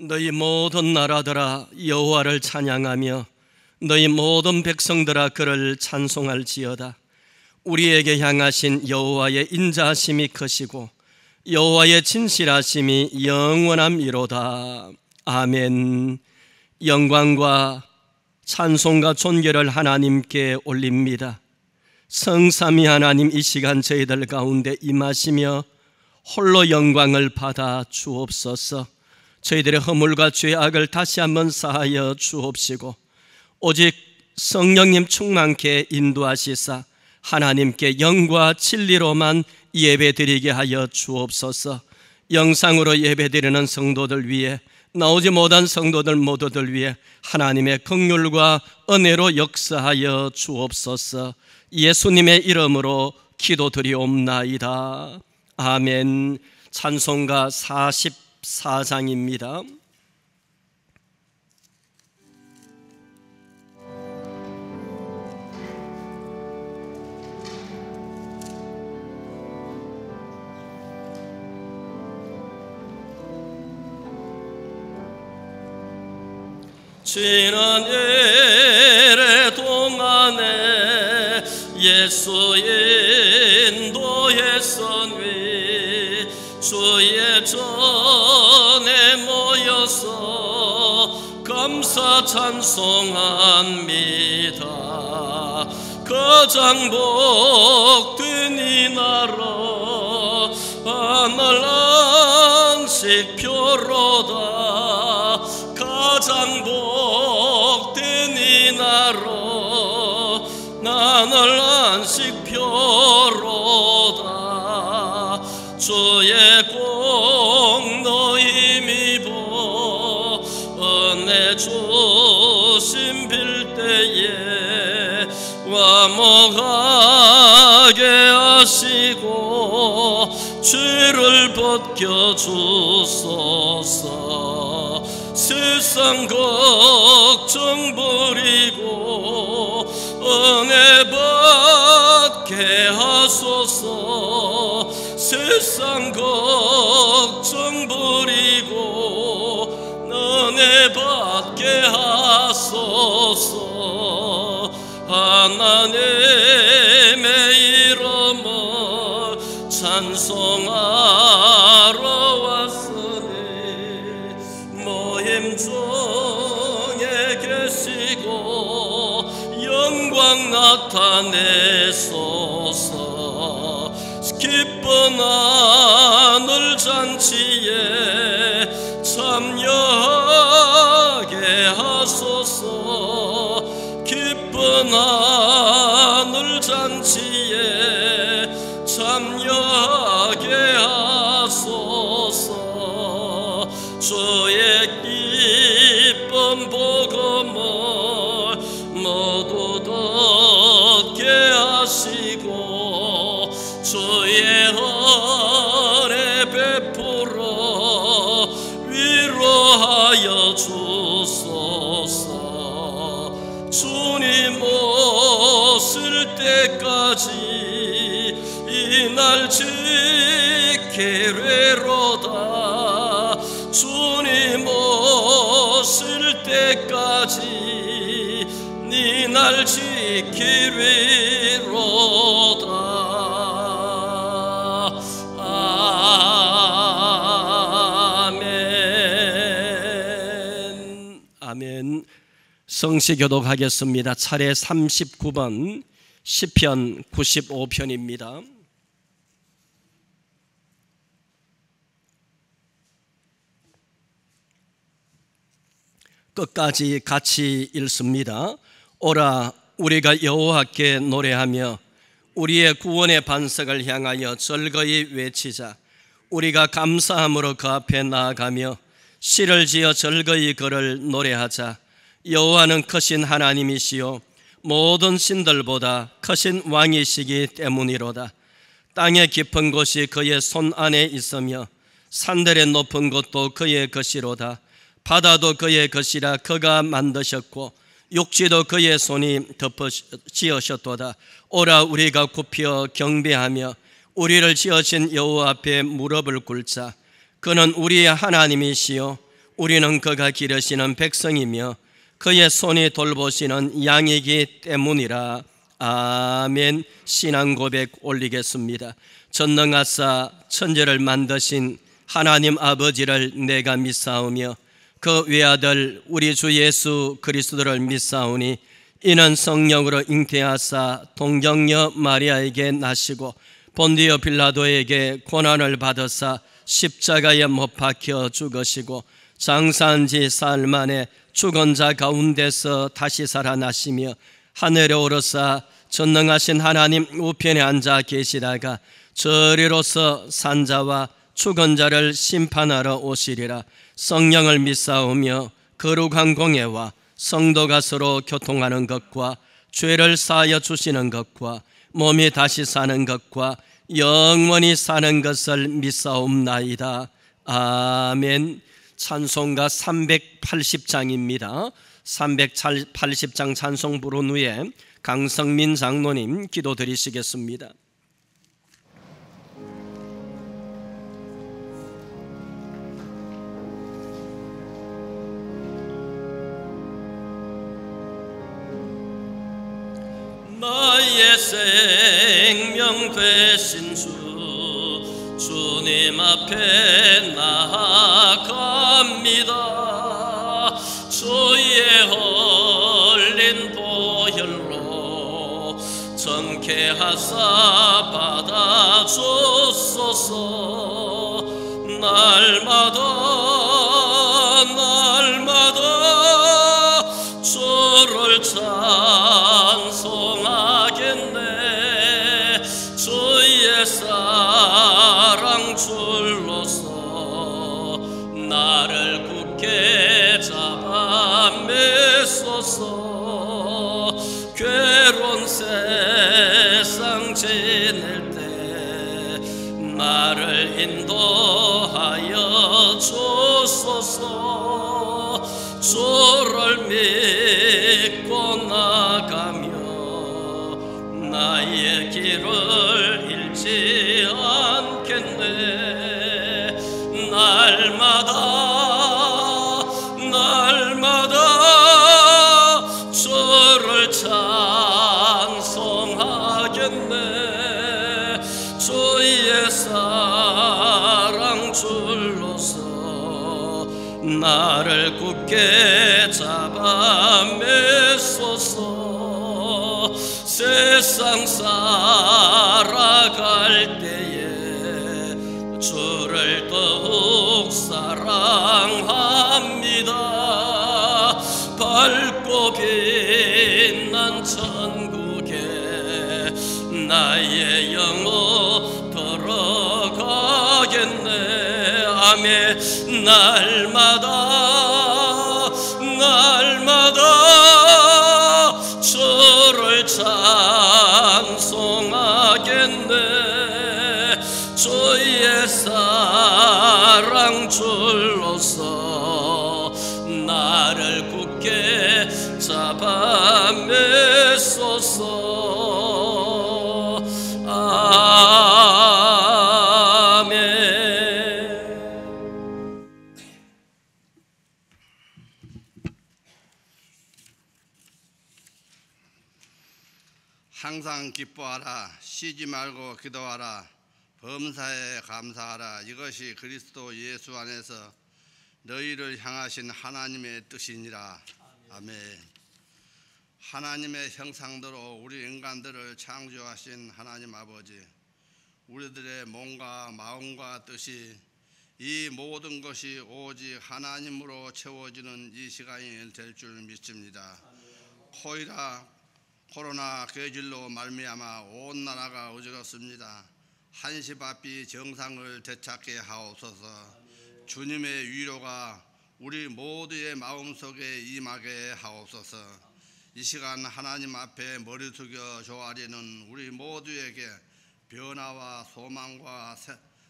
너희 모든 나라들아 여호와를 찬양하며 너희 모든 백성들아 그를 찬송할지어다. 우리에게 향하신 여호와의 인자하심이 크시고 여호와의 진실하심이 영원함이로다. 아멘. 영광과 찬송과 존귀를 하나님께 올립니다. 성삼위 하나님, 이 시간 저희들 가운데 임하시며 홀로 영광을 받아 주옵소서. 저희들의 허물과 죄악을 다시 한번 사하여 주옵시고 오직 성령님 충만케 인도하시사 하나님께 영과 진리로만 예배드리게 하여 주옵소서. 영상으로 예배드리는 성도들 위해, 나오지 못한 성도들 모두들 위해 하나님의 긍휼과 은혜로 역사하여 주옵소서. 예수님의 이름으로 기도드리옵나이다. 아멘. 찬송가 44장입니다. 지난 예래 동안에 예수 인도의 선 위 주의 전에 모여서 감사 찬송합니다. 가장 복된 이 나라 하늘 안식표로다. 가장 복된 이 나라 하늘 안식표로다. 주의 공로 힘입어 은혜 주심 빌 때에 화목하게 하시고 죄를 벗겨주소서. 세상 걱정 버리고 은혜 받게 하소서. 세상 걱정 버리고 은혜 받게 하소서. 하나님의 이름을 찬송하러 왔으니 모임 중에 계시고 영광 나타내소서. 기쁜 하늘 잔치에 참여하게 하소서. 기쁜 하늘 잔치에 참여하게 하소서. 주의 기쁜 복음을 모두 듣게 하시고 주의 은혜 베풀어 위로하여 주소서. 주님 오실 때까지 이날 지키리로다. 주님 오실 때까지 이날 지키리로다. 아멘. 아멘. 성시 교독하겠습니다. 차례 39번 시편 95편입니다. 끝까지 같이 읽습니다. 오라, 우리가 여호와께 노래하며 우리의 구원의 반석을 향하여 즐거이 외치자. 우리가 감사함으로 그 앞에 나아가며 시를 지어 즐거이 그를 노래하자. 여호와는 크신 하나님이시요 모든 신들보다 크신 왕이시기 때문이로다. 땅의 깊은 곳이 그의 손 안에 있으며 산들의 높은 곳도 그의 것이로다. 바다도 그의 것이라 그가 만드셨고 육지도 그의 손이 덮어 지으셨도다. 오라, 우리가 굽혀 경배하며 우리를 지으신 여호와 앞에 무릎을 꿇자. 그는 우리의 하나님이시요 우리는 그가 기르시는 백성이며 그의 손이 돌보시는 양이기 때문이라. 아멘. 신앙 고백 올리겠습니다. 전능하사 천지를 만드신 하나님 아버지를 내가 믿사오며 그 외아들 우리 주 예수 그리스도를 믿사오니 이는 성령으로 잉태하사 동정녀 마리아에게 나시고 본디오 빌라도에게 고난을 받으사 십자가에 못 박혀 죽으시고 장사한 지 사흘 만에 죽은 자 가운데서 다시 살아나시며 하늘에 오르사 전능하신 하나님 우편에 앉아 계시다가 저리로서 산자와 죽은 자를 심판하러 오시리라. 성령을 믿사오며 거룩한 공예와 성도가 서로 교통하는 것과 죄를 사하여 주시는 것과 몸이 다시 사는 것과 영원히 사는 것을 믿사옵나이다. 아멘. 찬송가 380장입니다. 380장 찬송 부른 후에 강성민 장로님 기도 드리시겠습니다. 나의 생명 되신 주님 앞에 나아갑니다. 주의 흘린 보혈로 정케하사 받아주소서. 날마다 주를 찬송하겠네. 주의 사랑 줄로서 나를 굳게 잡아 메소서. 괴로운 세상 지낼 때 나를 인도하여 주소서. 주를 믿고 나가며 나의 길을 잃지 않겠네. 날마다 주를 찬송하겠네. 주의 사랑 줄로서 나를 굳게 잡아 메소서. 세상 살아갈 때에 주를 더욱 사랑합니다. 밝고 빛난 천국에 나의 영혼 들어가겠네. 아멘. 날마다 주를 찬송하겠네. 주의 사랑 줄로서 나를 굳게 잡아 메소서. 항상 기뻐하라. 쉬지 말고 기도하라. 범사에 감사하라. 이것이 그리스도 예수 안에서 너희를 향하신 하나님의 뜻이니라. 아멘. 하나님의 형상대로 우리 인간들을 창조하신 하나님 아버지, 우리들의 몸과 마음과 뜻이 이 모든 것이 오직 하나님으로 채워지는 이 시간이 될 줄 믿습니다. 코로나 괴질로 말미암아 온 나라가 어지럽습니다. 한시바삐 정상을 되찾게 하옵소서. 주님의 위로가 우리 모두의 마음속에 임하게 하옵소서. 이 시간 하나님 앞에 머리 숙여 조아리는 우리 모두에게 변화와 소망과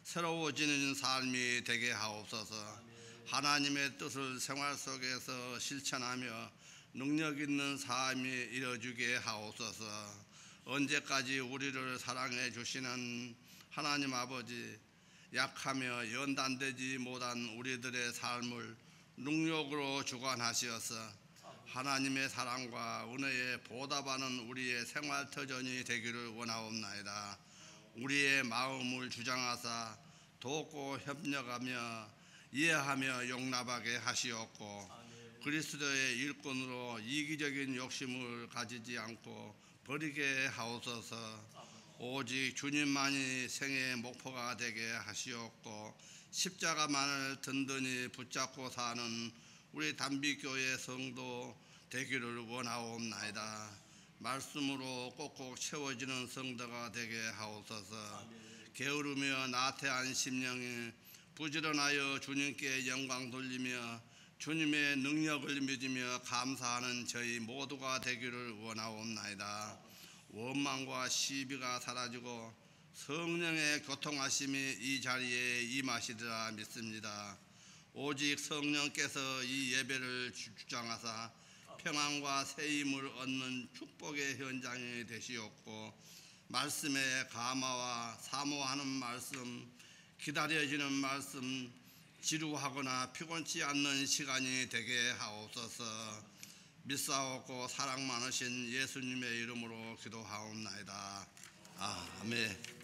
새로워지는 삶이 되게 하옵소서. 하나님의 뜻을 생활 속에서 실천하며 능력 있는 삶이 이루어지게 하옵소서. 언제까지 우리를 사랑해 주시는 하나님 아버지, 약하며 연단되지 못한 우리들의 삶을 능력으로 주관하시어서 하나님의 사랑과 은혜에 보답하는 우리의 생활 터전이 되기를 원하옵나이다. 우리의 마음을 주장하사 돕고 협력하며 이해하며 용납하게 하시옵고 그리스도의 일꾼으로 이기적인 욕심을 가지지 않고 버리게 하옵소서. 오직 주님만이 생애의 목표가 되게 하시옵고 십자가만을 든든히 붙잡고 사는 우리 단비교회 성도 되기를 원하옵나이다. 말씀으로 꼭꼭 채워지는 성도가 되게 하옵소서. 게으르며 나태한 심령이 부지런하여 주님께 영광 돌리며 주님의 능력을 믿으며 감사하는 저희 모두가 되기를 원하옵나이다. 원망과 시비가 사라지고 성령의 교통하심이 이 자리에 임하시리라 믿습니다. 오직 성령께서 이 예배를 주장하사 평안과 새 힘을 얻는 축복의 현장이 되시옵고 말씀의 감화와 사모하는 말씀, 기다려지는 말씀, 지루하거나 피곤치 않는 시간이 되게 하옵소서. 믿사옵고 사랑 많으신 예수님의 이름으로 기도하옵나이다. 아멘.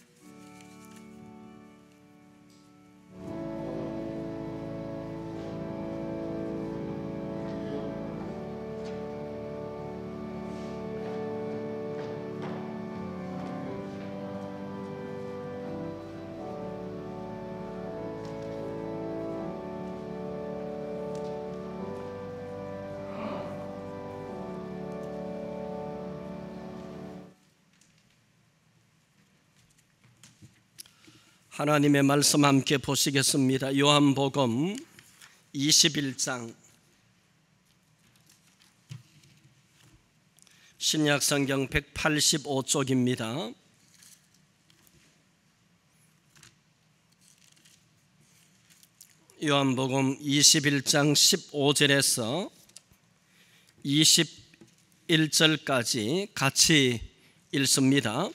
하나님의 말씀 함께 보시겠습니다. 요한복음 21장 신약성경 185쪽입니다. 요한복음 21장 15절에서 21절까지 같이 읽습니다.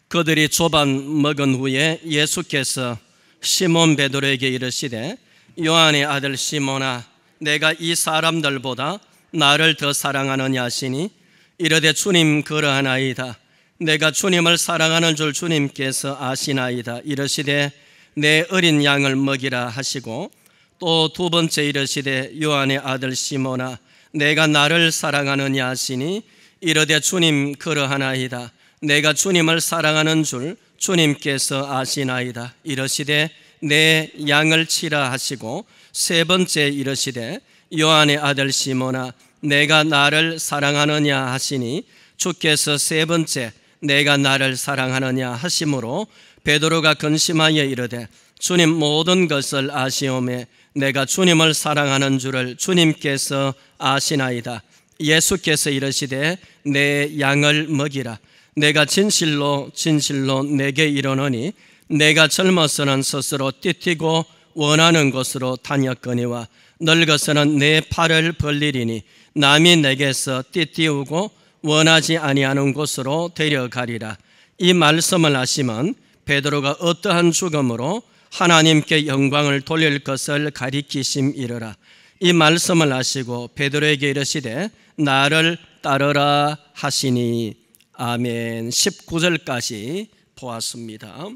그들이 조반 먹은 후에 예수께서 시몬 베드로에게 이르시되 요한의 아들 시몬아 내가 이 사람들보다 나를 더 사랑하느냐 하시니 이르되 주님 그러하나이다. 내가 주님을 사랑하는 줄 주님께서 아시나이다. 이르시되 내 어린 양을 먹이라 하시고 또 두 번째 이르시되 요한의 아들 시몬아 내가 나를 사랑하느냐 하시니 이르되 주님 그러하나이다. 내가 주님을 사랑하는 줄 주님께서 아시나이다. 이르시되 내 양을 치라 하시고 세 번째 이르시되 요한의 아들 시몬아 내가 나를 사랑하느냐 하시니 주께서 세 번째 내가 나를 사랑하느냐 하심으로 베드로가 근심하여 이르되 주님 모든 것을 아시오매 내가 주님을 사랑하는 줄을 주님께서 아시나이다. 예수께서 이르시되 내 양을 먹이라. 내가 진실로 진실로 내게 이르노니 내가 젊어서는 스스로 뛰뛰고 원하는 곳으로 다녔거니와 늙어서는 내 팔을 벌리리니 남이 내게서 뛰뛰우고 원하지 아니하는 곳으로 데려가리라. 이 말씀을 하시면 베드로가 어떠한 죽음으로 하나님께 영광을 돌릴 것을 가리키심이러라. 이 말씀을 하시고 베드로에게 이르시되 나를 따르라 하시니 아멘. 19절까지 보았습니다.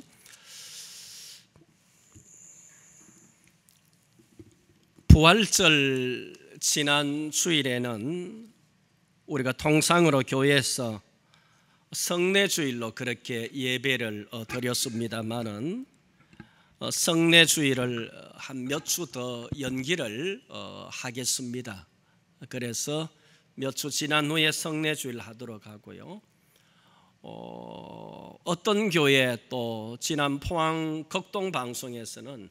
부활절 지난 주일에는 우리가 통상으로 교회에서 성례주일로 그렇게 예배를 드렸습니다마는 성례주일을 한 몇 주 더 연기를 하겠습니다. 그래서 몇 주 지난 후에 성례주일 하도록 하고요. 어떤 교회 또 지난 포항 극동 방송에서는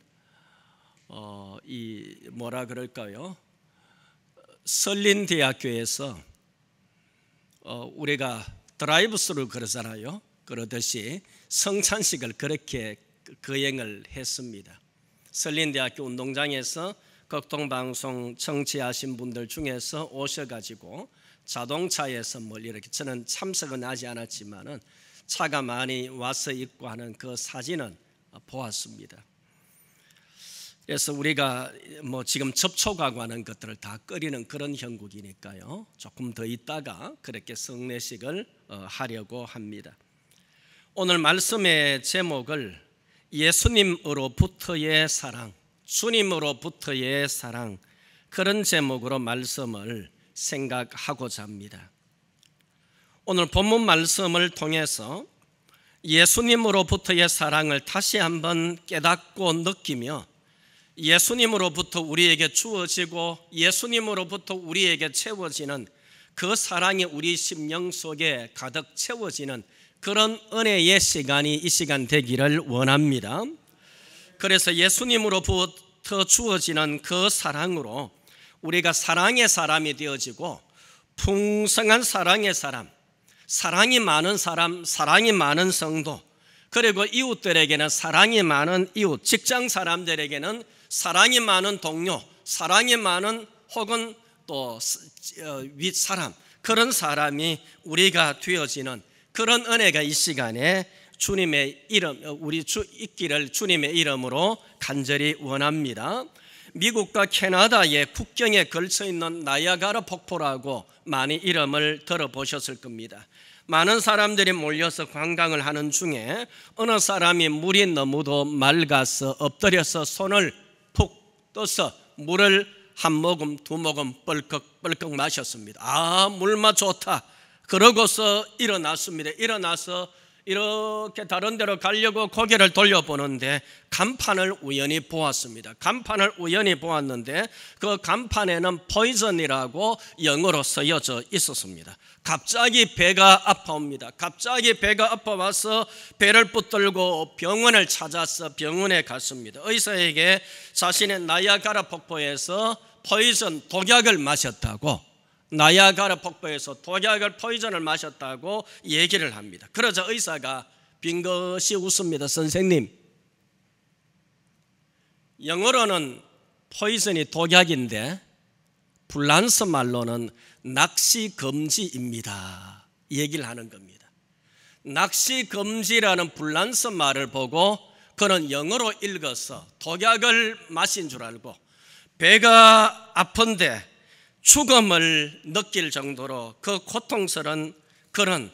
이 뭐라 그럴까요? 설린대학교에서 우리가 드라이브스루 그러잖아요. 그러듯이 성찬식을 그렇게 거행을 했습니다. 설린대학교 운동장에서 극동방송 청취하신 분들 중에서 오셔가지고 자동차에서 이렇게 저는 참석은 하지 않았지만은 차가 많이 와서 있고 하는 그 사진은 보았습니다. 그래서 우리가 지금 접촉하고 하는 것들을 다 끓이는 그런 형국이니까요, 조금 더 있다가 그렇게 성례식을 하려고 합니다. 오늘 말씀의 제목을 예수님으로부터의 사랑, 주님으로부터의 사랑, 그런 제목으로 말씀을 생각하고자 합니다. 오늘 본문 말씀을 통해서 예수님으로부터의 사랑을 다시 한번 깨닫고 느끼며 예수님으로부터 우리에게 주어지고 예수님으로부터 우리에게 채워지는 그 사랑이 우리 심령 속에 가득 채워지는 그런 은혜의 시간이 이 시간 되기를 원합니다. 그래서 예수님으로부터 주어지는 그 사랑으로 우리가 사랑의 사람이 되어지고 풍성한 사랑의 사람, 사랑이 많은 사람, 사랑이 많은 성도, 그리고 이웃들에게는 사랑이 많은 이웃, 직장 사람들에게는 사랑이 많은 동료, 사랑이 많은 혹은 또 윗사람, 그런 사람이 우리가 되어지는 그런 은혜가 이 시간에 주님의 이름, 우리 있기를 주님의 이름으로 간절히 원합니다. 미국과 캐나다의 국경에 걸쳐 있는 나이아가라 폭포라고 많이 이름을 들어보셨을 겁니다. 많은 사람들이 몰려서 관광을 하는 중에 어느 사람이 물이 너무도 맑아서 엎드려서 손을 푹 떠서 물을 한 모금 두 모금 뻘컥뻘컥 마셨습니다. 아, 물맛 좋다. 그러고서 일어났습니다. 일어나서 이렇게 다른 데로 가려고 고개를 돌려보는데 간판을 우연히 보았습니다. 간판을 우연히 보았는데 그 간판에는 포이즌이라고 영어로 쓰여져 있었습니다. 갑자기 배가 아파옵니다. 갑자기 배가 아파와서 배를 붙들고 병원을 찾아서 병원에 갔습니다. 의사에게 자신의 나이아가라 폭포에서 포이즌 독약을 마셨다고, 나이아가라 폭포에서 독약을 포이즌을 마셨다고 얘기를 합니다. 그러자 의사가 빙긋이 웃습니다. 선생님, 영어로는 포이즌이 독약인데 불란스 말로는 낚시 금지입니다. 얘기를 하는 겁니다. 낚시 금지라는 불란스 말을 보고 그는 영어로 읽어서 독약을 마신 줄 알고 배가 아픈데 죽음을 느낄 정도로 그 고통스러운 그런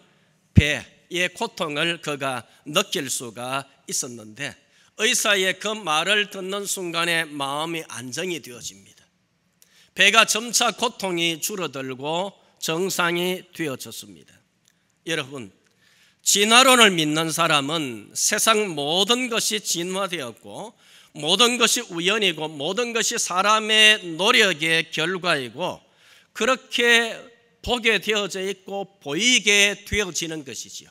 배의 고통을 그가 느낄 수가 있었는데 의사의 그 말을 듣는 순간에 마음이 안정이 되어집니다. 배가 점차 고통이 줄어들고 정상이 되어졌습니다. 여러분, 진화론을 믿는 사람은 세상 모든 것이 진화되었고 모든 것이 우연이고 모든 것이 사람의 노력의 결과이고 그렇게 보게 되어져 있고 보이게 되어지는 것이지요.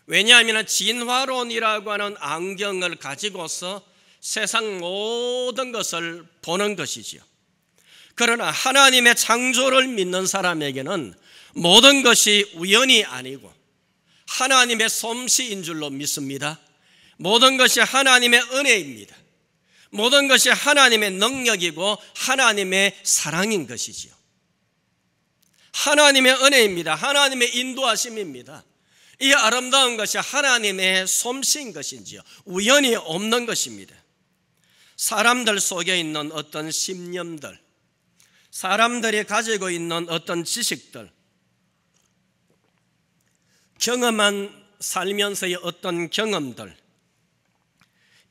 왜냐하면 진화론이라고 하는 안경을 가지고서 세상 모든 것을 보는 것이지요. 그러나 하나님의 창조를 믿는 사람에게는 모든 것이 우연이 아니고 하나님의 솜씨인 줄로 믿습니다. 모든 것이 하나님의 은혜입니다. 모든 것이 하나님의 능력이고 하나님의 사랑인 것이지요. 하나님의 은혜입니다. 하나님의 인도하심입니다. 이 아름다운 것이 하나님의 솜씨인 것인지요, 우연이 없는 것입니다. 사람들 속에 있는 어떤 신념들, 사람들이 가지고 있는 어떤 지식들, 경험한 살면서의 어떤 경험들,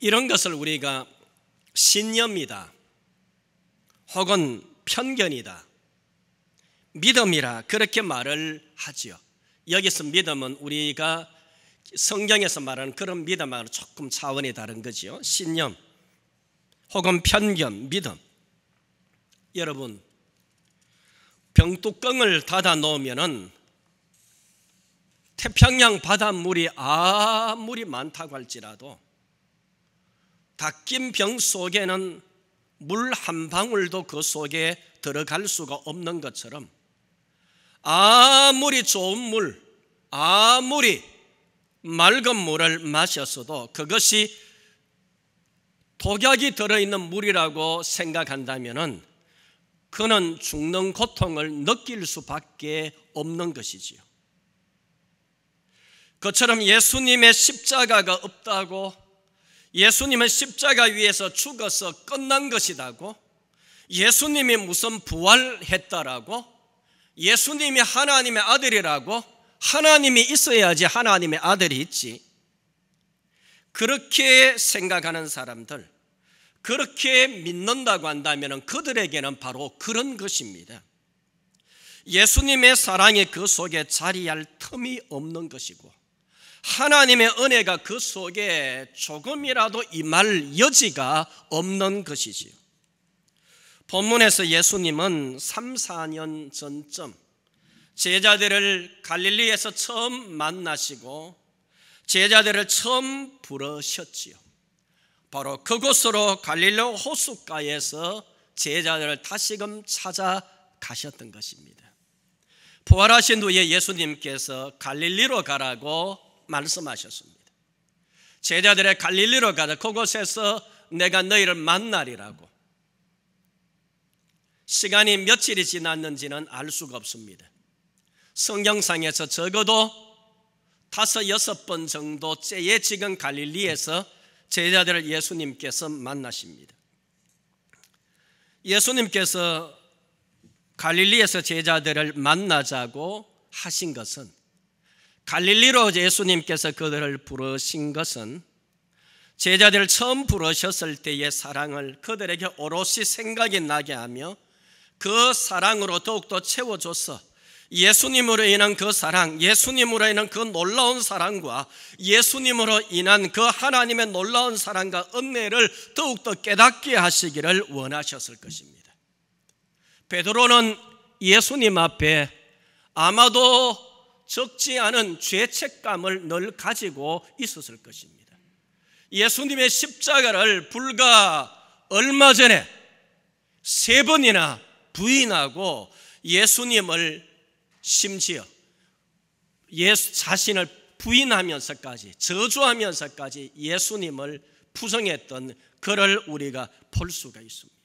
이런 것을 우리가 신념이다 혹은 편견이다, 믿음이라 그렇게 말을 하지요. 여기서 믿음은 우리가 성경에서 말하는 그런 믿음하고는 조금 차원이 다른 거지요. 신념 혹은 편견, 믿음. 여러분, 병뚜껑을 닫아 놓으면은 태평양 바닷물이 아무리 많다고 할지라도 닫힌 병 속에는 물 한 방울도 그 속에 들어갈 수가 없는 것처럼 아무리 좋은 물, 아무리 맑은 물을 마셨어도 그것이 독약이 들어있는 물이라고 생각한다면 그는 죽는 고통을 느낄 수밖에 없는 것이지요. 그처럼 예수님의 십자가가 없다고, 예수님은 십자가 위에서 죽어서 끝난 것이라고, 예수님이 무슨 부활했다라고, 예수님이 하나님의 아들이라고, 하나님이 있어야지 하나님의 아들이 있지, 그렇게 생각하는 사람들, 그렇게 믿는다고 한다면 그들에게는 바로 그런 것입니다. 예수님의 사랑이 그 속에 자리할 틈이 없는 것이고, 하나님의 은혜가 그 속에 조금이라도 임할 여지가 없는 것이지요. 본문에서 예수님은 3, 4년 전쯤 제자들을 갈릴리에서 처음 만나시고 제자들을 처음 부르셨지요. 바로 그곳으로 갈릴리 호숫가에서 제자들을 다시금 찾아가셨던 것입니다. 부활하신 후에 예수님께서 갈릴리로 가라고 말씀하셨습니다. 제자들의 갈릴리로 가자, 그곳에서 내가 너희를 만나리라고. 시간이 며칠이 지났는지는 알 수가 없습니다. 성경상에서 적어도 5, 6번 정도째에 지금 갈릴리에서 제자들을 예수님께서 만나십니다. 예수님께서 갈릴리에서 제자들을 만나자고 하신 것은, 갈릴리로 예수님께서 그들을 부르신 것은 제자들을 처음 부르셨을 때의 사랑을 그들에게 오롯이 생각이 나게 하며 그 사랑으로 더욱더 채워줘서 예수님으로 인한 그 사랑, 예수님으로 인한 그 놀라운 사랑과 예수님으로 인한 그 하나님의 놀라운 사랑과 은혜를 더욱더 깨닫게 하시기를 원하셨을 것입니다. 베드로는 예수님 앞에 아마도 적지 않은 죄책감을 늘 가지고 있었을 것입니다. 예수님의 십자가를 불과 얼마 전에 3번이나 부인하고 예수님을, 심지어 예수 자신을 부인하면서까지, 저주하면서까지 예수님을 부정했던 그를 우리가 볼 수가 있습니다.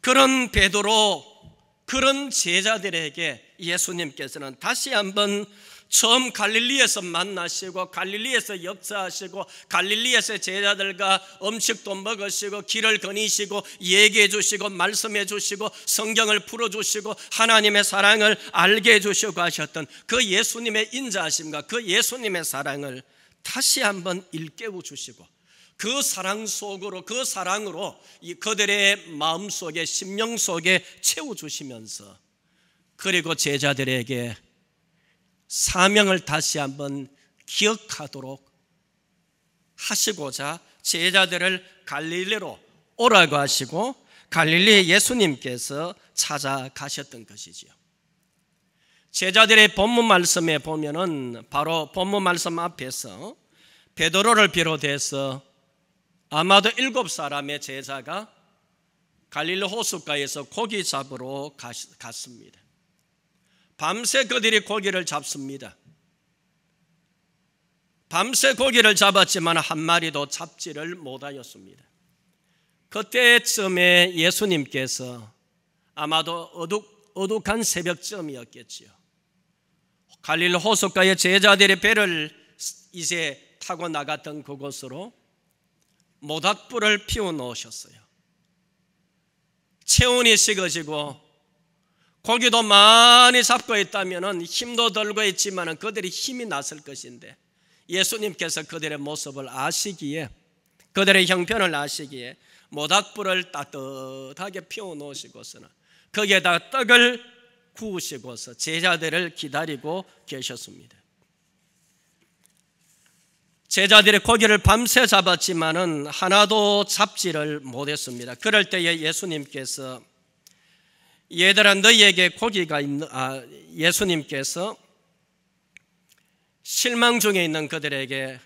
그런 베드로, 그런 제자들에게 예수님께서는 다시 한번 처음 갈릴리에서 만나시고 갈릴리에서 역사하시고 갈릴리에서 제자들과 음식도 먹으시고 길을 거니시고 얘기해 주시고 말씀해 주시고 성경을 풀어주시고 하나님의 사랑을 알게 해주시고 하셨던 그 예수님의 인자하심과 그 예수님의 사랑을 다시 한번 일깨워 주시고 그 사랑 속으로, 그 사랑으로 그들의 마음속에, 심령 속에 채워주시면서, 그리고 제자들에게 사명을 다시 한번 기억하도록 하시고자 제자들을 갈릴리로 오라고 하시고 갈릴리에 예수님께서 찾아가셨던 것이지요. 제자들의 본문 말씀에 보면은 바로 본문 말씀 앞에서 베드로를 비롯해서 아마도 7사람의 제자가 갈릴리 호숫가에서 고기 잡으러 갔습니다. 밤새 그들이 고기를 잡습니다. 밤새 고기를 잡았지만 한 마리도 잡지를 못하였습니다. 그때쯤에 예수님께서 아마도 어둑한 새벽쯤이었겠지요. 갈릴리 호숫가에 제자들의 배를 이제 타고 나갔던 그곳으로 모닥불을 피워 놓으셨어요. 체온이 식어지고 고기도 많이 잡고 있다면 힘도 들고 있지만 그들이 힘이 났을 것인데 예수님께서 그들의 모습을 아시기에, 그들의 형편을 아시기에 모닥불을 따뜻하게 피워 놓으시고서는 거기에다 떡을 구우시고서 제자들을 기다리고 계셨습니다. 제자들이 고기를 밤새 잡았지만은 하나도 잡지를 못했습니다. 그럴 때에 예수님께서 얘들아 너희에게 고기가 예수님께서 실망 중에 있는 그들에게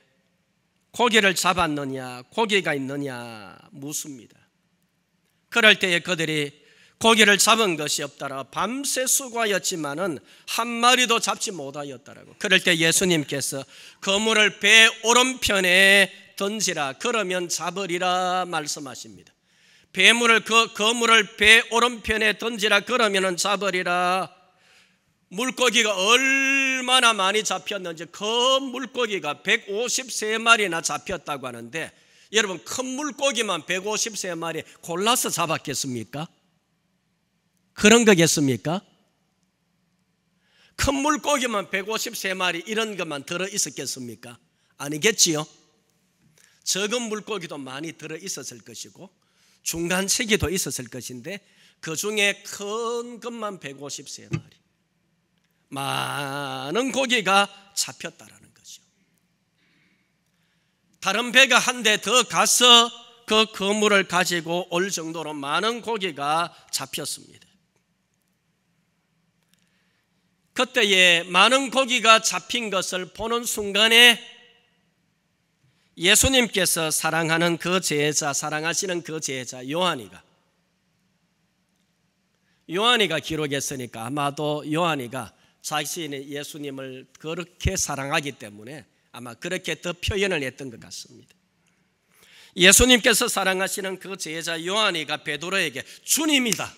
고기를 잡았느냐, 고기가 있느냐 묻습니다. 그럴 때에 그들이 고기를 잡은 것이 없다라 밤새 수고하였지만은 한 마리도 잡지 못하였다라고. 그럴 때 예수님께서 그물을 배 오른편에 던지라, 그러면 잡으리라 말씀하십니다. 그물을 배 오른편에 던지라, 그러면 잡으리라. 물고기가 얼마나 많이 잡혔는지 큰 물고기가 153마리나 잡혔다고 하는데, 여러분 큰 물고기만 153마리 골라서 잡았겠습니까? 그런 거겠습니까? 큰 물고기만 153마리 이런 것만 들어있었겠습니까? 아니겠지요. 적은 물고기도 많이 들어있었을 것이고 중간체기도 있었을 것인데 그 중에 큰 것만 153마리, 많은 고기가 잡혔다라는 거죠. 다른 배가 한 대 더 가서 그 그물을 가지고 올 정도로 많은 고기가 잡혔습니다. 그때에 많은 고기가 잡힌 것을 보는 순간에 예수님께서 사랑하는 그 제자, 사랑하시는 그 제자 요한이가 기록했으니까 아마도 요한이가 자신의 예수님을 그렇게 사랑하기 때문에 아마 그렇게 더 표현을 했던 것 같습니다. 예수님께서 사랑하시는 그 제자 요한이가 베드로에게 주님이다,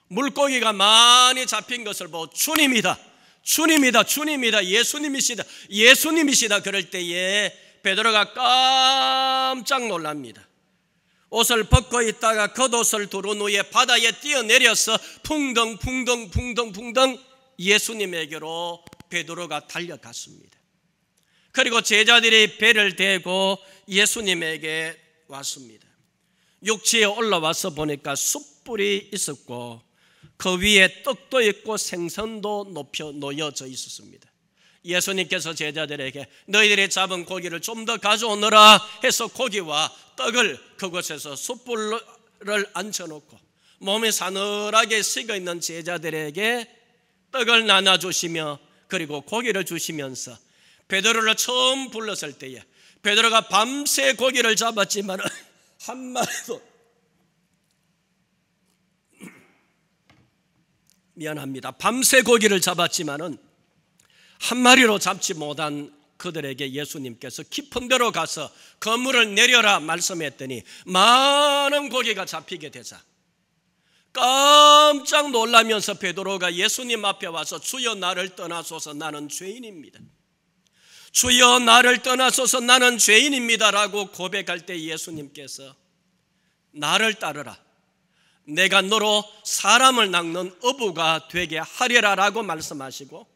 물고기가 많이 잡힌 것을 보고 주님이다, 주님이다, 주님이다, 예수님이시다 그럴 때에 베드로가 깜짝 놀랍니다. 옷을 벗고 있다가 겉옷을 두른 후에 바다에 뛰어내려서 풍덩 예수님에게로 베드로가 달려갔습니다. 그리고 제자들이 배를 대고 예수님에게 왔습니다. 육지에 올라와서 보니까 숯불이 있었고 그 위에 떡도 있고 생선도 놓여져 있었습니다. 예수님께서 제자들에게 너희들이 잡은 고기를 좀 더 가져오너라 해서 고기와 떡을 그곳에서 숯불을 앉혀놓고 몸이 사늘하게 식어있는 제자들에게 떡을 나눠주시며 그리고 고기를 주시면서 베드로를 처음 불렀을 때에 베드로가 밤새 고기를 잡았지만 한 마리도 밤새 고기를 잡았지만은 한 마리로 잡지 못한 그들에게 예수님께서 깊은 데로 가서 그물을 내려라 말씀했더니 많은 고기가 잡히게 되자 깜짝 놀라면서 베드로가 예수님 앞에 와서 주여 나를 떠나소서 나는 죄인입니다, 주여 나를 떠나소서 나는 죄인입니다라고 고백할 때 예수님께서 나를 따르라, 내가 너로 사람을 낚는 어부가 되게 하리라라고 말씀하시고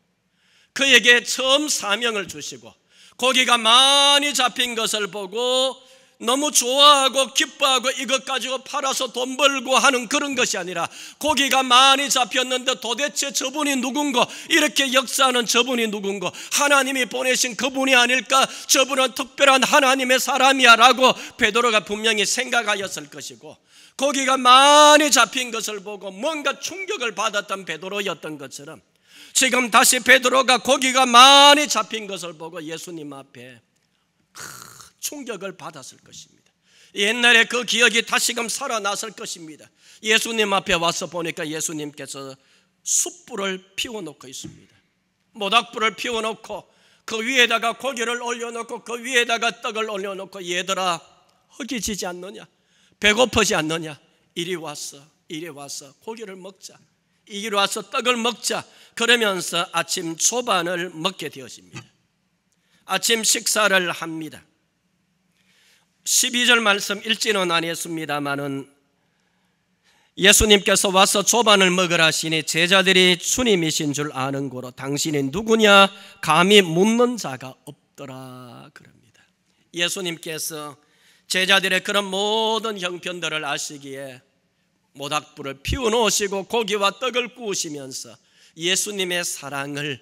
그에게 처음 사명을 주시고 고기가 많이 잡힌 것을 보고 너무 좋아하고 기뻐하고 이것 가지고 팔아서 돈 벌고 하는 그런 것이 아니라 고기가 많이 잡혔는데 도대체 저분이 누군고, 이렇게 역사하는 저분이 누군고, 하나님이 보내신 그분이 아닐까, 저분은 특별한 하나님의 사람이야 라고 베드로가 분명히 생각하였을 것이고 고기가 많이 잡힌 것을 보고 뭔가 충격을 받았던 베드로였던 것처럼 지금 다시 베드로가 고기가 많이 잡힌 것을 보고 예수님 앞에 충격을 받았을 것입니다. 옛날에 그 기억이 다시금 살아났을 것입니다. 예수님 앞에 와서 보니까 예수님께서 숯불을 피워놓고 있습니다. 모닥불을 피워놓고 그 위에다가 고기를 올려놓고 그 위에다가 떡을 올려놓고 얘들아 허기지지 않느냐, 배고프지 않느냐, 이리 와서 고기를 먹자, 이리 와서 떡을 먹자 그러면서 아침 초반을 먹게 되어집니다. 아침 식사를 합니다. 12절 말씀 읽지는 않았습니다마는 예수님께서 와서 조반을 먹으라 하시니 제자들이 주님이신 줄 아는 고로 당신이 누구냐 감히 묻는 자가 없더라 그럽니다. 예수님께서 제자들의 그런 모든 형편들을 아시기에 모닥불을 피워놓으시고 고기와 떡을 구우시면서 예수님의 사랑을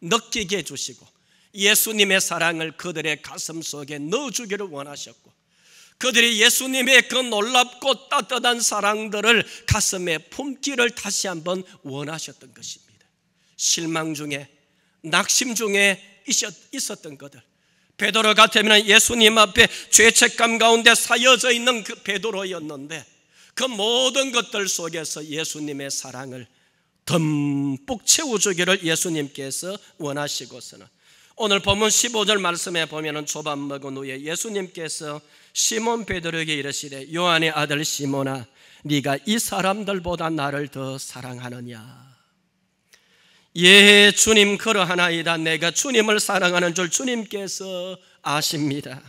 느끼게 해주시고 예수님의 사랑을 그들의 가슴 속에 넣어주기를 원하셨고 그들이 예수님의 그 놀랍고 따뜻한 사랑들을 가슴에 품기를 다시 한번 원하셨던 것입니다. 실망 중에 낙심 중에 있었던 것들, 베드로 같으면 예수님 앞에 죄책감 가운데 사여져 있는 그 베드로였는데 그 모든 것들 속에서 예수님의 사랑을 듬뿍 채워주기를 예수님께서 원하시고서는 오늘 본문 15절 말씀에 보면 초밥 먹은 후에 예수님께서 시몬 베드로에게 이르시되 요한의 아들 시몬아 네가 이 사람들보다 나를 더 사랑하느냐. 예, 주님 그러하나이다. 내가 주님을 사랑하는 줄 주님께서 아십니다.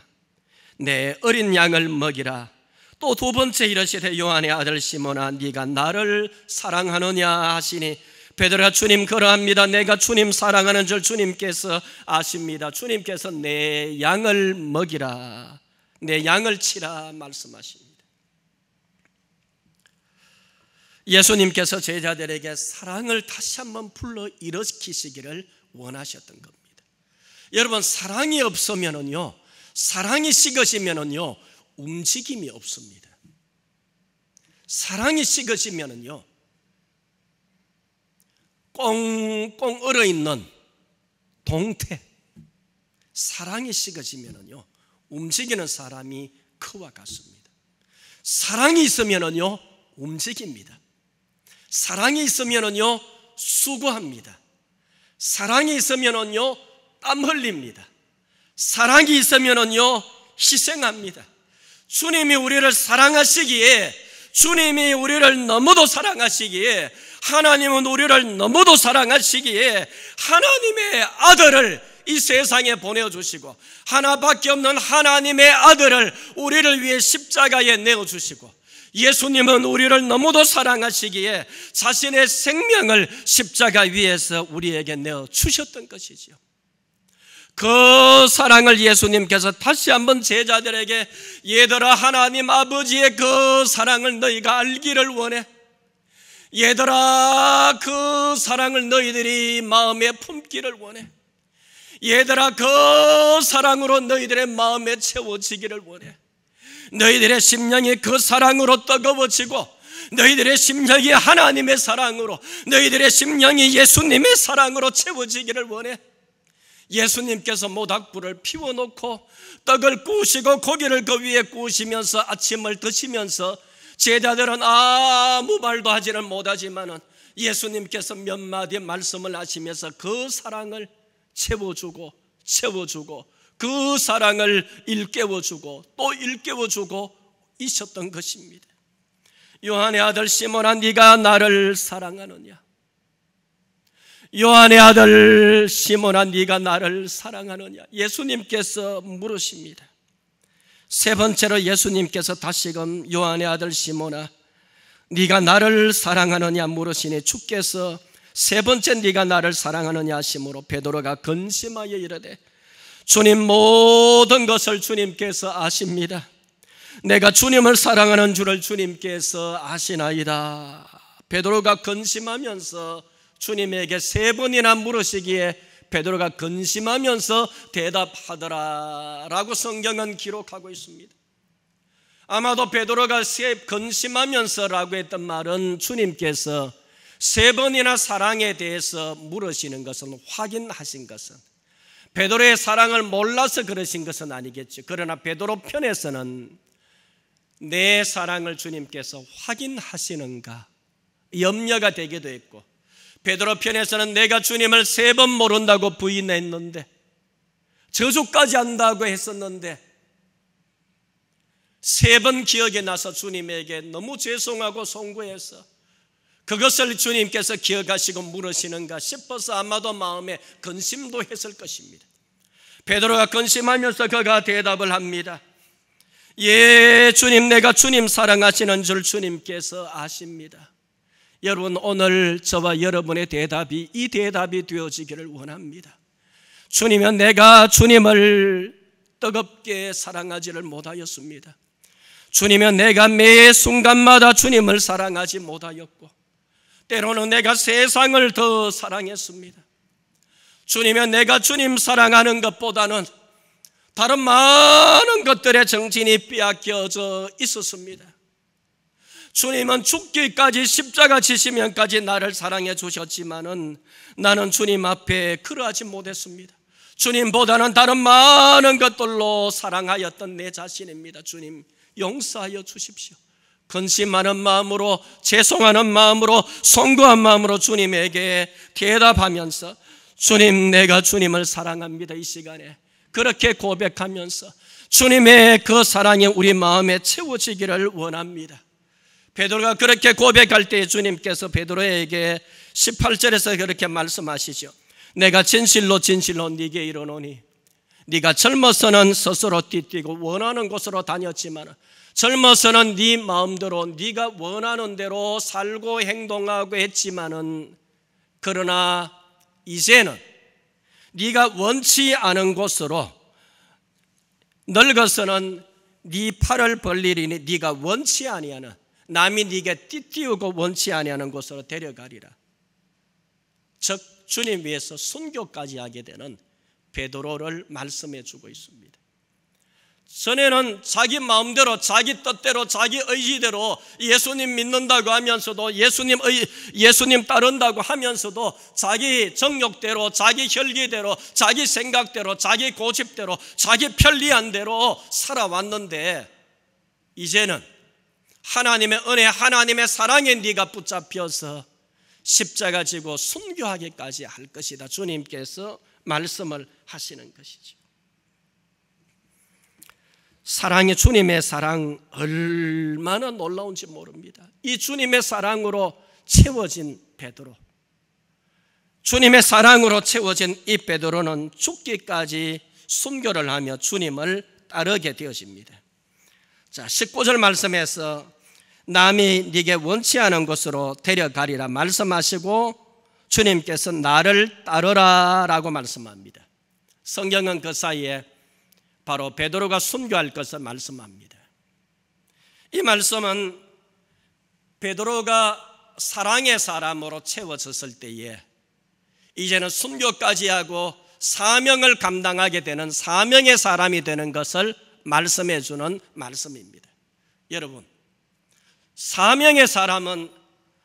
내 어린 양을 먹이라. 또 두 번째 이르시되 요한의 아들 시몬아 네가 나를 사랑하느냐 하시니 베드로가 주님 그러합니다. 내가 주님 사랑하는 줄 주님께서 아십니다. 주님께서 내 양을 먹이라, 내 양을 치라 말씀하십니다. 예수님께서 제자들에게 사랑을 다시 한번 불러 일으키시기를 원하셨던 겁니다. 여러분, 사랑이 없으면은요, 사랑이 식으시면은요 움직임이 없습니다. 사랑이 식으시면은요 꽁꽁 얼어있는 동태, 사랑이 식어지면은요 움직이는 사람이 그와 같습니다. 사랑이 있으면은요 움직입니다. 사랑이 있으면은요 수고합니다. 사랑이 있으면은요 땀 흘립니다. 사랑이 있으면은요 희생합니다. 주님이 우리를 사랑하시기에, 주님이 우리를 너무도 사랑하시기에, 하나님은 우리를 너무도 사랑하시기에 하나님의 아들을 이 세상에 보내주시고, 하나밖에 없는 하나님의 아들을 우리를 위해 십자가에 내어주시고, 예수님은 우리를 너무도 사랑하시기에 자신의 생명을 십자가 위에서 우리에게 내어주셨던 것이죠. 그 사랑을 예수님께서 다시 한번 제자들에게, 얘들아 하나님 아버지의 그 사랑을 너희가 알기를 원해. 얘들아 그 사랑을 너희들이 마음에 품기를 원해. 얘들아 그 사랑으로 너희들의 마음에 채워지기를 원해. 너희들의 심령이 그 사랑으로 뜨거워지고, 너희들의 심령이 하나님의 사랑으로, 너희들의 심령이 예수님의 사랑으로 채워지기를 원해. 예수님께서 모닥불을 피워놓고 떡을 구우시고 고기를 그 위에 구우시면서 아침을 드시면서 제자들은 아무 말도 하지를 못하지만은 예수님께서 몇 마디 말씀을 하시면서 그 사랑을 채워주고 그 사랑을 일깨워주고 또 일깨워주고 있었던 것입니다. 요한의 아들 시몬아 네가 나를 사랑하느냐? 요한의 아들 시몬아 네가 나를 사랑하느냐? 예수님께서 물으십니다. 세 번째로 예수님께서 다시금 요한의 아들 시몬아 네가 나를 사랑하느냐 물으시니 주께서 세 번째 네가 나를 사랑하느냐 하심으로 베드로가 근심하여 이르되 주님 모든 것을 주님께서 아십니다. 내가 주님을 사랑하는 줄을 주님께서 아시나이다. 베드로가 근심하면서 주님에게 세 번이나 물으시기에 베드로가 근심하면서 대답하더라라고 성경은 기록하고 있습니다. 아마도 베드로가 근심하면서라고 했던 말은 주님께서 세 번이나 사랑에 대해서 물으시는 것은 확인하신 것은, 베드로의 사랑을 몰라서 그러신 것은 아니겠죠. 그러나 베드로 편에서는 내 사랑을 주님께서 확인하시는가 염려가 되기도 했고, 베드로 편에서는 내가 주님을 세 번 모른다고 부인했는데, 저주까지 한다고 했었는데 세 번 기억이 나서 주님에게 너무 죄송하고 송구해서 그것을 주님께서 기억하시고 물으시는가 싶어서 아마도 마음에 근심도 했을 것입니다. 베드로가 근심하면서 그가 대답을 합니다. 예, 주님, 내가 주님 사랑하시는 줄 주님께서 아십니다. 여러분, 오늘 저와 여러분의 대답이 이 대답이 되어지기를 원합니다. 주님은 내가 주님을 뜨겁게 사랑하지를 못하였습니다. 주님은 내가 매 순간마다 주님을 사랑하지 못하였고, 때로는 내가 세상을 더 사랑했습니다. 주님은 내가 주님 사랑하는 것보다는 다른 많은 것들에 정신이 빼앗겨져 있었습니다. 주님은 죽기까지 십자가 지시면까지 나를 사랑해 주셨지만은 나는 주님 앞에 그러하지 못했습니다. 주님보다는 다른 많은 것들로 사랑하였던 내 자신입니다. 주님 용서하여 주십시오. 근심하는 마음으로, 죄송하는 마음으로, 송구한 마음으로 주님에게 대답하면서 주님, 내가 주님을 사랑합니다. 이 시간에 그렇게 고백하면서 주님의 그 사랑이 우리 마음에 채워지기를 원합니다. 베드로가 그렇게 고백할 때 주님께서 베드로에게 18절에서 그렇게 말씀하시죠. 내가 진실로 진실로 네게 이르노니 네가 젊어서는 스스로 띠뛰고 원하는 곳으로 다녔지만 젊어서는 네 마음대로 네가 원하는 대로 살고 행동하고 했지만은 그러나 이제는 네가 원치 않은 곳으로 늙어서는 네 팔을 벌리리니 네가 원치 아니하는 남이 네게 띠띠우고 원치 아니하는 곳으로 데려가리라. 즉 주님 위해서 순교까지 하게 되는 베드로를 말씀해 주고 있습니다. 전에는 자기 마음대로 자기 뜻대로 자기 의지대로 예수님 믿는다고 하면서도 예수님 따른다고 하면서도 자기 정욕대로 자기 혈기대로 자기 생각대로 자기 고집대로 자기 편리한 대로 살아왔는데 이제는 하나님의 은혜 하나님의 사랑에 네가 붙잡혀서 십자가 지고 순교하기까지 할 것이다. 주님께서 말씀을 하시는 것이죠. 사랑이 주님의 사랑 얼마나 놀라운지 모릅니다. 이 주님의 사랑으로 채워진 베드로, 주님의 사랑으로 채워진 이 베드로는 죽기까지 순교를 하며 주님을 따르게 되어집니다. 자, 19절 말씀에서 남이 네게 원치 않은 곳으로 데려가리라 말씀하시고 주님께서 나를 따르라 라고 말씀합니다. 성경은 그 사이에 바로 베드로가 순교할 것을 말씀합니다. 이 말씀은 베드로가 사랑의 사람으로 채워졌을 때에 이제는 순교까지 하고 사명을 감당하게 되는 사명의 사람이 되는 것을 말씀해 주는 말씀입니다. 여러분, 사명의 사람은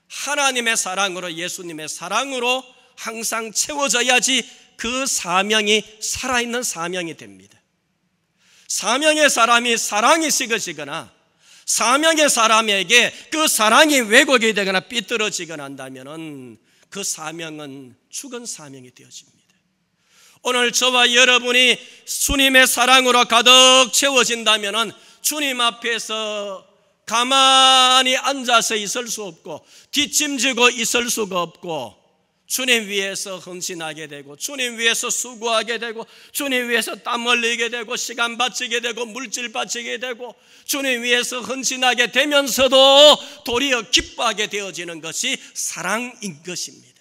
하나님의 사랑으로 예수님의 사랑으로 항상 채워져야지 그 사명이 살아있는 사명이 됩니다. 사명의 사람이 사랑이 식어지거나 사명의 사람에게 그 사랑이 왜곡이 되거나 삐뚤어지거나 한다면 그 사명은 죽은 사명이 되어집니다. 오늘 저와 여러분이 주님의 사랑으로 가득 채워진다면 주님 앞에서 가만히 앉아서 있을 수 없고 뒷짐지고 있을 수가 없고 주님 위해서 헌신하게 되고 주님 위해서 수고하게 되고 주님 위해서 땀 흘리게 되고 시간 바치게 되고 물질 바치게 되고 주님 위해서 헌신하게 되면서도 도리어 기뻐하게 되어지는 것이 사랑인 것입니다.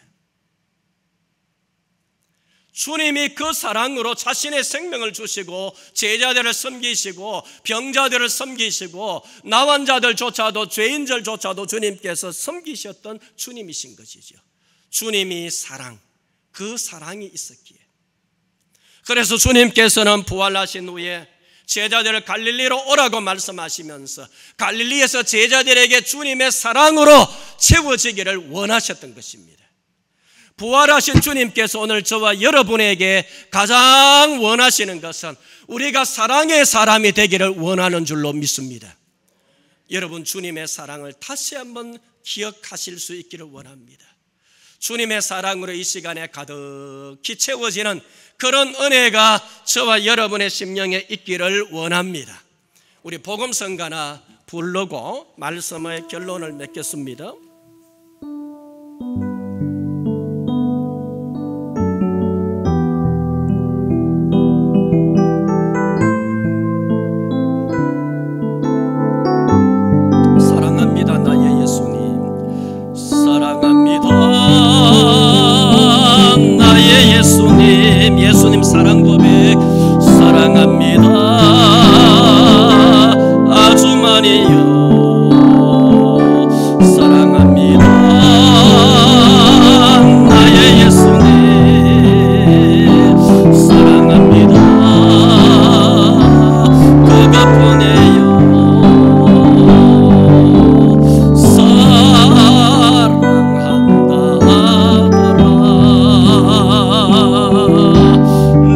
주님이 그 사랑으로 자신의 생명을 주시고 제자들을 섬기시고 병자들을 섬기시고 나환자들조차도 죄인들조차도 주님께서 섬기셨던 주님이신 것이죠. 주님이 사랑, 그 사랑이 있었기에 그래서 주님께서는 부활하신 후에 제자들을 갈릴리로 오라고 말씀하시면서 갈릴리에서 제자들에게 주님의 사랑으로 채워지기를 원하셨던 것입니다. 부활하신 주님께서 오늘 저와 여러분에게 가장 원하시는 것은 우리가 사랑의 사람이 되기를 원하는 줄로 믿습니다. 여러분, 주님의 사랑을 다시 한번 기억하실 수 있기를 원합니다. 주님의 사랑으로 이 시간에 가득히 채워지는 그런 은혜가 저와 여러분의 심령에 있기를 원합니다. 우리 복음성가나 부르고 말씀의 결론을 맺겠습니다. 사랑합니다 나의 예수님, 사랑합니다 나의 예수님, 예수님 사랑 고백 사랑합니다 아주 많이요 사랑합니다 나의 예수님 사랑합니다 그가 보내요 사랑한다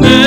내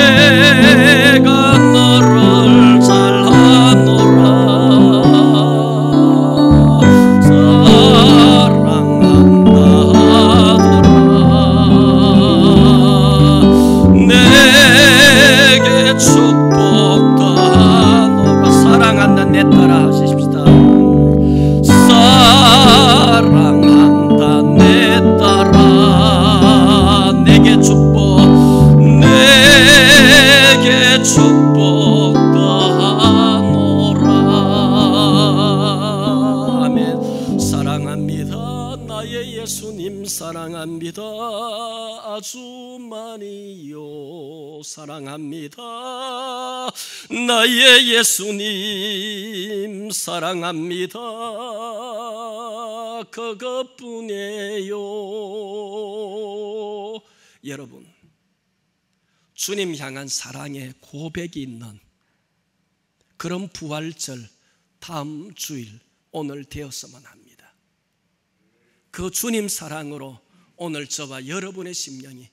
주만이요 사랑합니다. 나의 예수님 사랑합니다. 그것뿐이에요. 여러분, 주님 향한 사랑의 고백이 있는 그런 부활절 다음 주일 오늘 되었으면 합니다. 그 주님 사랑으로 오늘 저와 여러분의 심령이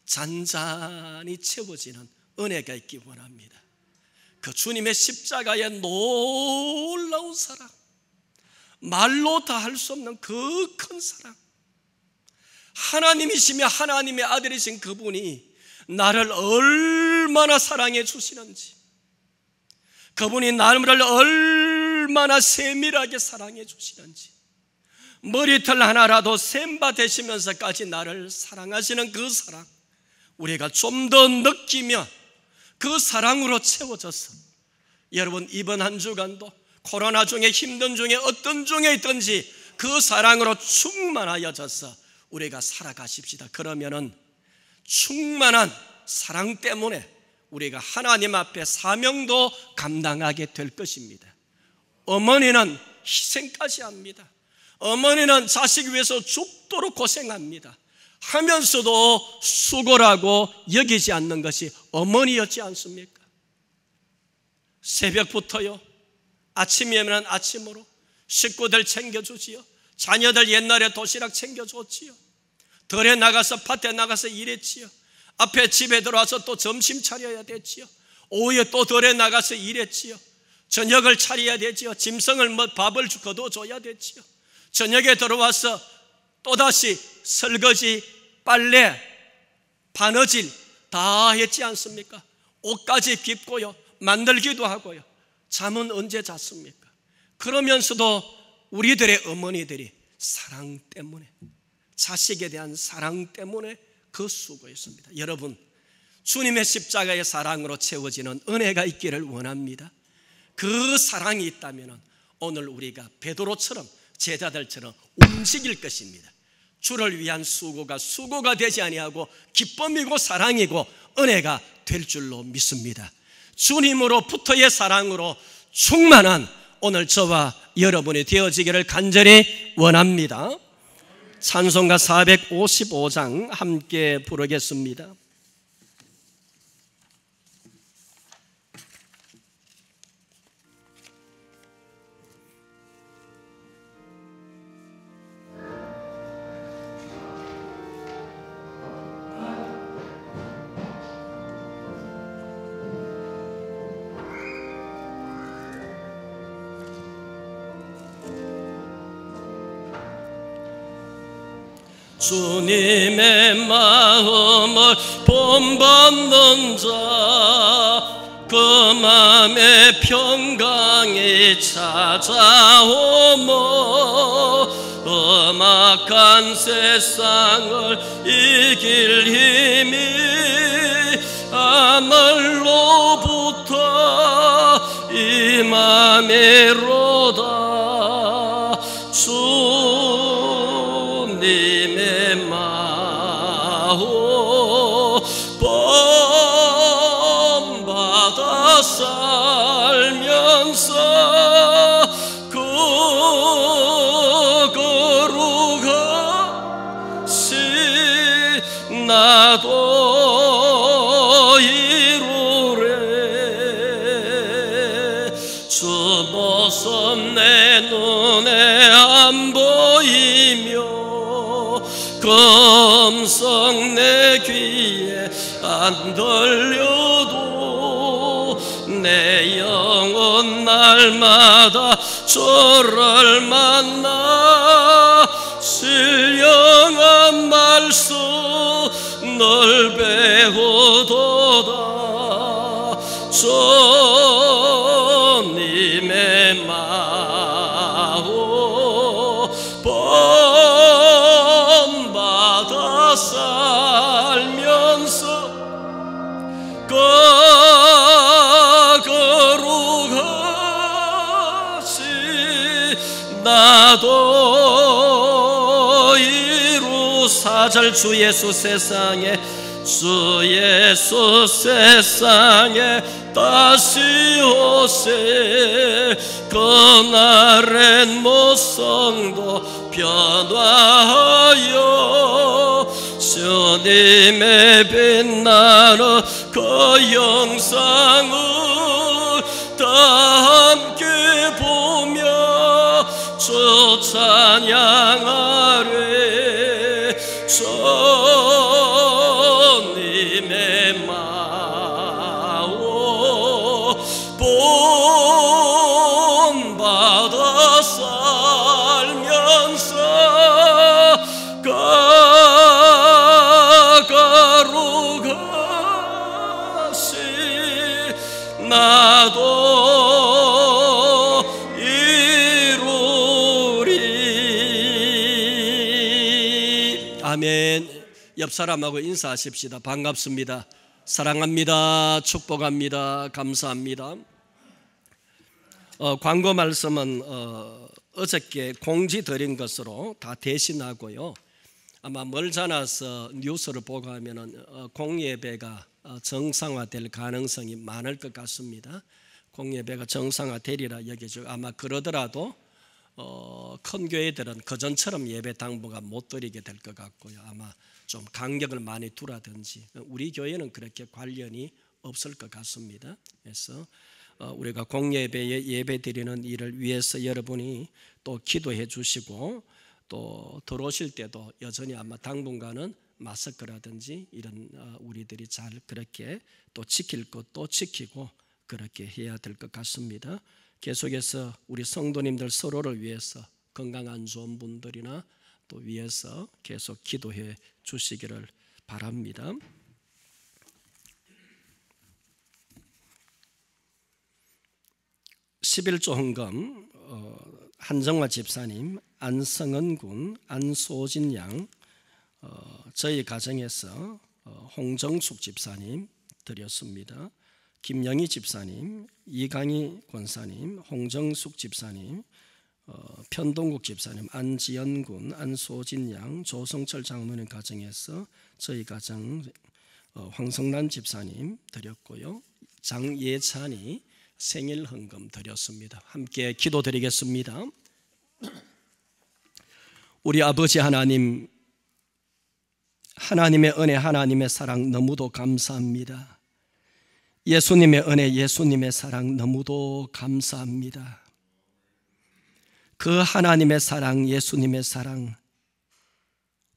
잔잔히 채워지는 은혜가 있기 원합니다. 그 주님의 십자가의 놀라운 사랑, 말로 다 할 수 없는 그 큰 사랑, 하나님이시며 하나님의 아들이신 그분이 나를 얼마나 사랑해 주시는지, 그분이 나를 얼마나 세밀하게 사랑해 주시는지, 머리털 하나라도 셈바 되시면서까지 나를 사랑하시는 그 사랑, 우리가 좀 더 느끼며 그 사랑으로 채워져서 여러분 이번 한 주간도 코로나 중에 힘든 중에 어떤 중에 있든지 그 사랑으로 충만하여져서 우리가 살아가십시다. 그러면은 충만한 사랑 때문에 우리가 하나님 앞에 사명도 감당하게 될 것입니다. 어머니는 희생까지 합니다. 어머니는 자식 위해서 죽도록 고생합니다. 하면서도 수고라고 여기지 않는 것이 어머니였지 않습니까? 새벽부터요, 아침이면 아침으로 식구들 챙겨주지요. 자녀들 옛날에 도시락 챙겨줬지요. 덜에 나가서 밭에 나가서 일했지요. 앞에 집에 들어와서 또 점심 차려야 됐지요. 오후에 또 덜에 나가서 일했지요. 저녁을 차려야 되지요. 짐승을 밥을 거둬줘야 됐지요. 저녁에 들어와서 또다시 설거지, 빨래, 바느질 다 했지 않습니까? 옷까지 입고요, 만들기도 하고요. 잠은 언제 잤습니까? 그러면서도 우리들의 어머니들이 사랑 때문에, 자식에 대한 사랑 때문에 그 수고했습니다. 여러분, 주님의 십자가의 사랑으로 채워지는 은혜가 있기를 원합니다. 그 사랑이 있다면 오늘 우리가 베드로처럼, 제자들처럼 움직일 것입니다. 주를 위한 수고가 되지 아니하고 기쁨이고 사랑이고 은혜가 될 줄로 믿습니다. 주님으로부터의 사랑으로 충만한 오늘 저와 여러분이 되어지기를 간절히 원합니다. 찬송가 455장 함께 부르겠습니다. 주님의 마음을 본받는 자, 그 마음의 평강이 찾아오며 험악한 세상을 이길 힘이 하늘로부터 임함이로다. 주님의 마음 본받아 살면서 그 거룩하신 나도 이루래. 주 모습 내 눈에 안 보이며 검성 내 귀에 안 들려도 내 영혼 날마다 주를 만나 신령한 말씀 널 배우도다. 주님의 마음 본받아 살면서 그 거룩하신 나도 이루세. 4절 주 예수 세상에 다시 오세. 그날엔 모성도 변화하여 주님의 빛나는 그 영상을 다 함께 보며 주 찬양하리. 주님의 마음 본받아 살면서 가가로 가시 나도 이루리. 아멘. 옆 사람하고 인사하십시다. 반갑습니다. 사랑합니다. 축복합니다. 감사합니다. 광고 말씀은 어저께 공지 드린 것으로 다 대신하고요. 아마 멀잖아서 뉴스를 보고 하면은 공예배가 정상화될 가능성이 많을 것 같습니다. 공예배가 정상화되리라 여기죠. 아마 그러더라도 큰 교회들은 그전처럼 예배 당분간 못 드리게 될 것 같고요. 아마 좀 간격을 많이 두라든지. 우리 교회는 그렇게 관련이 없을 것 같습니다. 그래서 우리가 공예배에 예배 드리는 일을 위해서 여러분이 또 기도해 주시고, 또 들어오실 때도 여전히 아마 당분간은 마스크라든지 이런 우리들이 잘 그렇게 또 지킬 것도 지키고 그렇게 해야 될 것 같습니다. 계속해서 우리 성도님들 서로를 위해서 건강한 좋은 분들이나 또 위해서 계속 기도해 주시기를 바랍니다. (11조) 헌금 한정화 집사님, 안성은 군, 안소진 양, 저희 가정에서 홍정숙 집사님 드렸습니다. 김영희 집사님, 이강희 권사님, 홍정숙 집사님, 편동국 집사님, 안지연 군, 안소진 양, 조성철 장로님 가정에서 저희 가정 황성란 집사님 드렸고요. 장예찬이 생일 헌금 드렸습니다. 함께 기도드리겠습니다. 우리 아버지 하나님, 하나님의 은혜, 하나님의 사랑 너무도 감사합니다. 예수님의 은혜, 예수님의 사랑 너무도 감사합니다. 그 하나님의 사랑, 예수님의 사랑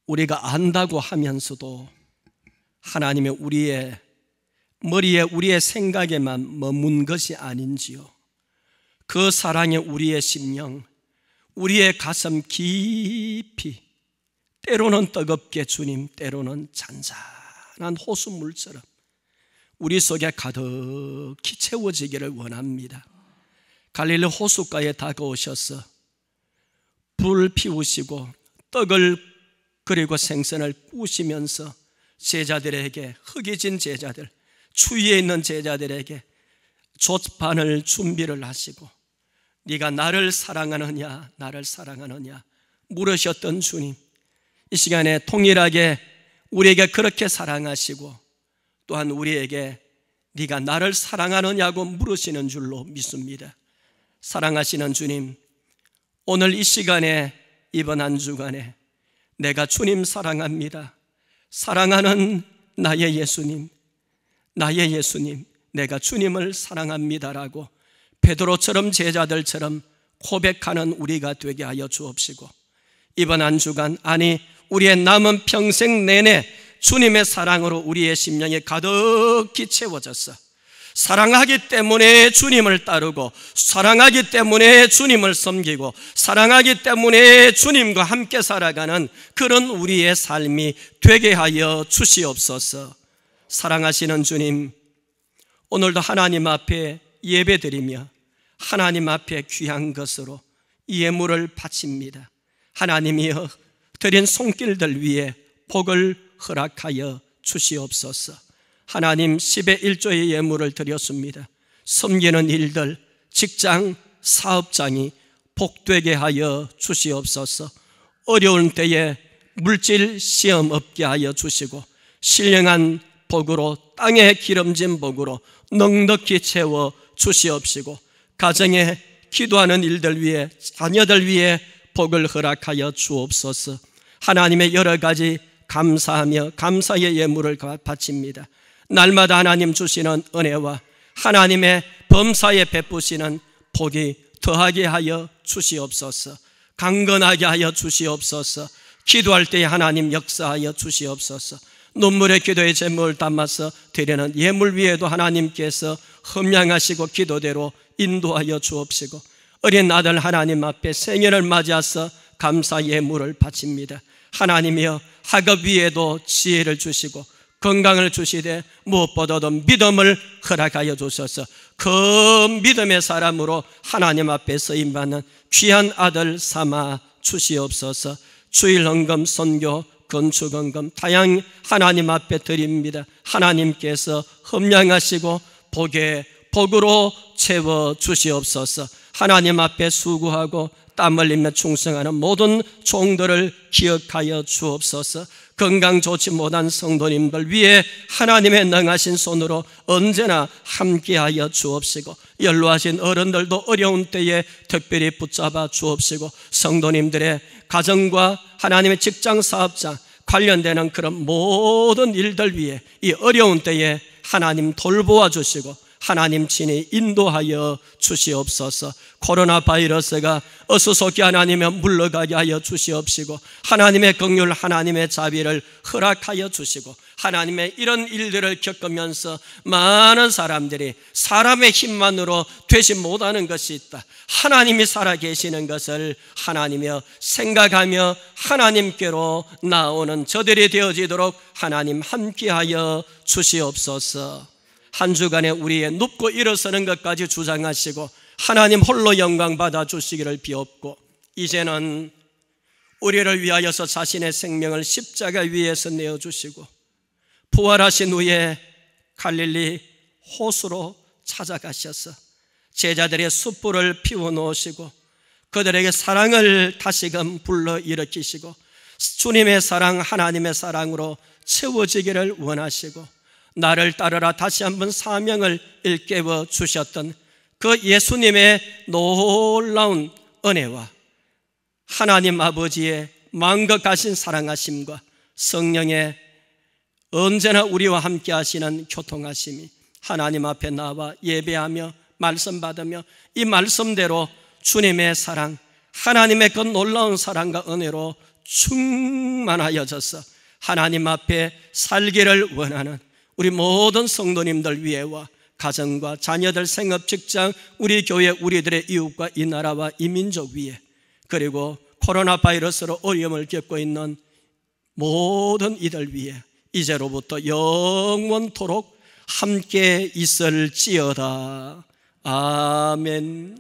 우리가 안다고 하면서도 하나님의 우리의 머리에 우리의 생각에만 머문 것이 아닌지요. 그 사랑에 우리의 심령, 우리의 가슴 깊이, 때로는 뜨겁게 주님, 때로는 잔잔한 호수물처럼 우리 속에 가득히 채워지기를 원합니다. 갈릴리 호숫가에 다가오셔서 불 피우시고 떡을 그리고 생선을 구우시면서 제자들에게, 허기진 제자들, 추위에 있는 제자들에게 족반을 준비를 하시고 네가 나를 사랑하느냐, 나를 사랑하느냐 물으셨던 주님, 이 시간에 동일하게 우리에게 그렇게 사랑하시고 또한 우리에게 네가 나를 사랑하느냐고 물으시는 줄로 믿습니다. 사랑하시는 주님, 오늘 이 시간에, 이번 한 주간에 내가 주님 사랑합니다, 사랑하는 나의 예수님, 나의 예수님, 내가 주님을 사랑합니다라고 베드로처럼 제자들처럼 고백하는 우리가 되게 하여 주옵시고, 이번 한 주간, 아니 우리의 남은 평생 내내 주님의 사랑으로 우리의 심령이 가득히 채워졌어. 사랑하기 때문에 주님을 따르고, 사랑하기 때문에 주님을 섬기고, 사랑하기 때문에 주님과 함께 살아가는 그런 우리의 삶이 되게 하여 주시옵소서. 사랑하시는 주님, 오늘도 하나님 앞에 예배드리며 하나님 앞에 귀한 것으로 예물을 바칩니다. 하나님이여, 드린 손길들 위에 복을 허락하여 주시옵소서. 하나님, 10의 1조의 예물을 드렸습니다. 섬기는 일들, 직장, 사업장이 복되게 하여 주시옵소서. 어려운 때에 물질 시험 없게 하여 주시고 신령한 복으로 땅에 기름진 복으로 넉넉히 채워 주시옵시고 가정에 기도하는 일들 위해 자녀들 위해 복을 허락하여 주옵소서. 하나님의 여러 가지 감사하며 감사의 예물을 바칩니다. 날마다 하나님 주시는 은혜와 하나님의 범사에 베푸시는 복이 더하게 하여 주시옵소서. 강건하게 하여 주시옵소서. 기도할 때에 하나님 역사하여 주시옵소서. 눈물의 기도의 제목을 담아서 드리는 예물 위에도 하나님께서 흠양하시고 기도대로 인도하여 주옵시고 어린 아들 하나님 앞에 생일을 맞이해서 감사 예물을 바칩니다. 하나님이여 학업 위에도 지혜를 주시고 건강을 주시되 무엇보다도 믿음을 허락하여 주셔서 그 믿음의 사람으로 하나님 앞에 쓰임받는 귀한 아들 삼아 주시옵소서. 주일 헌금, 선교, 건축 헌금 다양 하나님 앞에 드립니다. 하나님께서 흠양하시고 복으로 채워 주시옵소서. 하나님 앞에 수고하고 땀 흘리며 충성하는 모든 종들을 기억하여 주옵소서. 건강 좋지 못한 성도님들 위해 하나님의 능하신 손으로 언제나 함께하여 주옵시고 연로하신 어른들도 어려운 때에 특별히 붙잡아 주옵시고 성도님들의 가정과 하나님의 직장 사업장 관련되는 그런 모든 일들 위해 이 어려운 때에 하나님 돌보아 주시고 하나님 친히 인도하여 주시옵소서. 코로나 바이러스가 어수선하게 하나님의 물러가게 하여 주시옵시고 하나님의 긍휼 하나님의 자비를 허락하여 주시고 하나님의 이런 일들을 겪으면서 많은 사람들이 사람의 힘만으로 되지 못하는 것이 있다. 하나님이 살아계시는 것을 하나님이여 생각하며 하나님께로 나오는 저들이 되어지도록 하나님 함께하여 주시옵소서. 한 주간에 우리의 눕고 일어서는 것까지 주장하시고 하나님 홀로 영광 받아 주시기를 비옵고 이제는 우리를 위하여서 자신의 생명을 십자가 위에서 내어주시고 부활하신 후에 갈릴리 호수로 찾아가셔서 제자들의 숯불을 피워놓으시고 그들에게 사랑을 다시금 불러일으키시고 주님의 사랑 하나님의 사랑으로 채워지기를 원하시고 나를 따르라 다시 한번 사명을 일깨워 주셨던 그 예수님의 놀라운 은혜와 하나님 아버지의 마음껏 가신 사랑하심과 성령의 언제나 우리와 함께 하시는 교통하심이 하나님 앞에 나와 예배하며 말씀 받으며 이 말씀대로 주님의 사랑 하나님의 그 놀라운 사랑과 은혜로 충만하여져서 하나님 앞에 살기를 원하는 우리 모든 성도님들 위해와 가정과 자녀들 생업 직장 우리 교회 우리들의 이웃과 이 나라와 이 민족 위에 그리고 코로나 바이러스로 어려움을 겪고 있는 모든 이들 위해 이제로부터 영원토록 함께 있을지어다. 아멘.